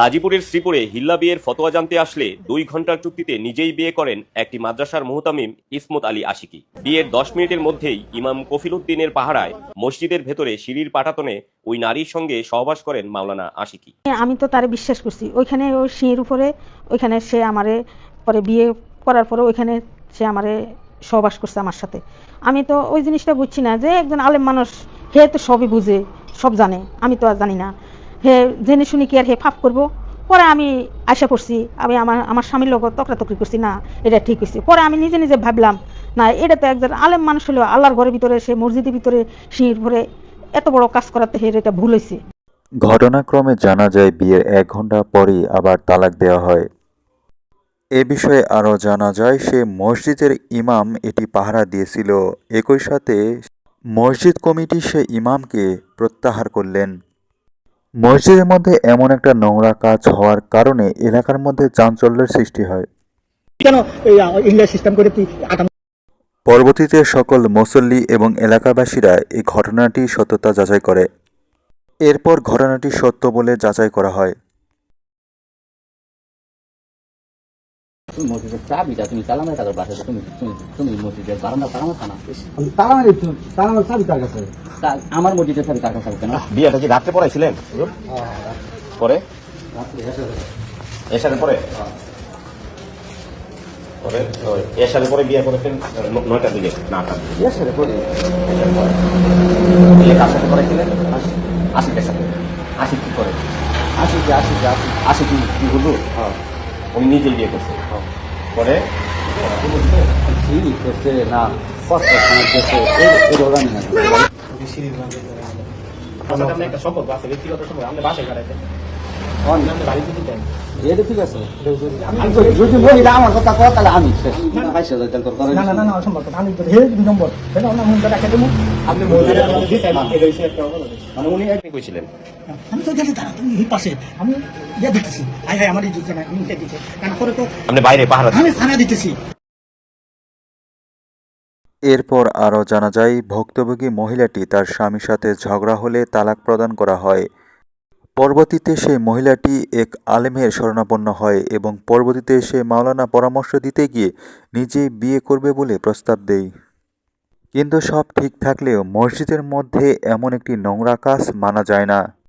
গাজীপুরের শ্রীপুরে হিল্লা বিয়ের ফতোয়া জানতে আসলে 2 ঘন্টার চুক্তিতে নিজেই বিয়ে করেন একটি মাদ্রাসার মুহতামিম ইসমত আলী আশিকি। বিয়ের 10 মিনিটের মধ্যেই ইমাম কফিল উদ্দিনের পাহারায় মসজিদের ভেতরে সিঁড়ির পাটাতনে ওই নারীর সঙ্গে সহবাস করেন মাওলানা আশিকি। আমি তো তারে বিশ্বাস করছি, ওইখানে ওই সিঁড়ির উপরে ওইখানে সে আমারে পরে বিয়ে করার পরে ওইখানে সে আমারে সহবাস করছে আমার সাথে। আমি তো ওই জিনিসটা বুঝছি না যে একজন আলেম মানুষ, হে তো সবই বুঝে, সব জানে, আমি তো আর জানি না। হে জেনে শুনি কি আর হে ফাপ করবো? পরে আমি আশা করছি, আমি আমার স্বামীর লগত তকরাতকরি করছি, না এটা ঠিক হয়েছে। পরে আমি নিজে নিজে ভাবলাম, না এটা তো একজন আলেম মানুষ হলেও আল্লাহর ঘরের ভিতরে, সে মসজিদের ভিতরে সিঁড়ির উপরে এত বড় কাজ করাতে হে এটা ভুল হয়েছে। ঘটনাক্রমে জানা যায় বিয়ের 1 ঘণ্টা পরই আবার তালাক দেওয়া হয়। এ বিষয়ে আরও জানা যায় সে মসজিদের ইমাম এটি পাহারা দিয়েছিল। একই সাথে মসজিদ কমিটি সে ইমামকে প্রত্যাহার করলেন। মসজিদের মধ্যে এমন একটা নোংরা কাজ হওয়ার কারণে এলাকার মধ্যে চাঞ্চল্যের সৃষ্টি হয়। কেন ইংলিশ সিস্টেম করে তুই পরবর্তীতে সকল মুসল্লি এবং এলাকাবাসীরা এই ঘটনাটির সত্যতা যাচাই করে। এরপর ঘটনাটি সত্য বলে যাচাই করা হয়। মসজিদের চাবিটা তুমি চালানোর টাকার বাসাতে তুমি তুমি তুমি মসজিদের বারান্দা বারান্দা না তালামের চাবি কার কাছে? আমার মসজিদের চাবি কার কাছে কেন? বিয়েটা কি রাত্রে পড়াইছিলেন? পরে এসারের পরে পরে এসারের পরে বিয়ে করেছেন 9টার দিকে না 8টার দিকে। এসে করে বিয়ে কার সাথে করেছিলেন? আশিকের সাথে। আসি কি করে? আসি কি আসি কি আসি আশিক কি হলো? উনি নিজেই বিয়ে করছে। পরে ঠিক করছে না কষ্ট করছে এই জানি না। একটা সম্পর্ক আছে, ব্যক্তিগত সম্পর্ক, আমরা বাসায় কাটাইতেন, বাড়িতে দিতেন। এটা ঠিক আছে। যদি বলি আমার কথা কয় তাহলে আমি শেষ। না না না না অসম্ভব। আমি তো হে 2 নম্বর সেটা না মন রাখা দেবো। আপনি মহিলারা দিতেন, এটা হইছে একটা অপরাধ। মানে উনি একদিন কইছিলেন আমি তো গেলে তারা তুমি পাশে আমি ইয়ে দিতেছি, হাই হাই আমার দিতে না, আমি দিতে কারণ পরে তো আপনি বাইরে পাহারা আমি থানা দিতেছি। এরপর আরও জানা যায় ভুক্তভোগী মহিলাটি তার স্বামীর সাথে ঝগড়া হলে তালাক প্রদান করা হয়। পরবর্তীতে সেই মহিলাটি এক আলেমের শরণাপন্ন হয় এবং পরবর্তীতে সে মাওলানা পরামর্শ দিতে গিয়ে নিজেই বিয়ে করবে বলে প্রস্তাব দেয়। কিন্তু সব ঠিক থাকলেও মসজিদের মধ্যে এমন একটি নোংরা কাজ মানা যায় না।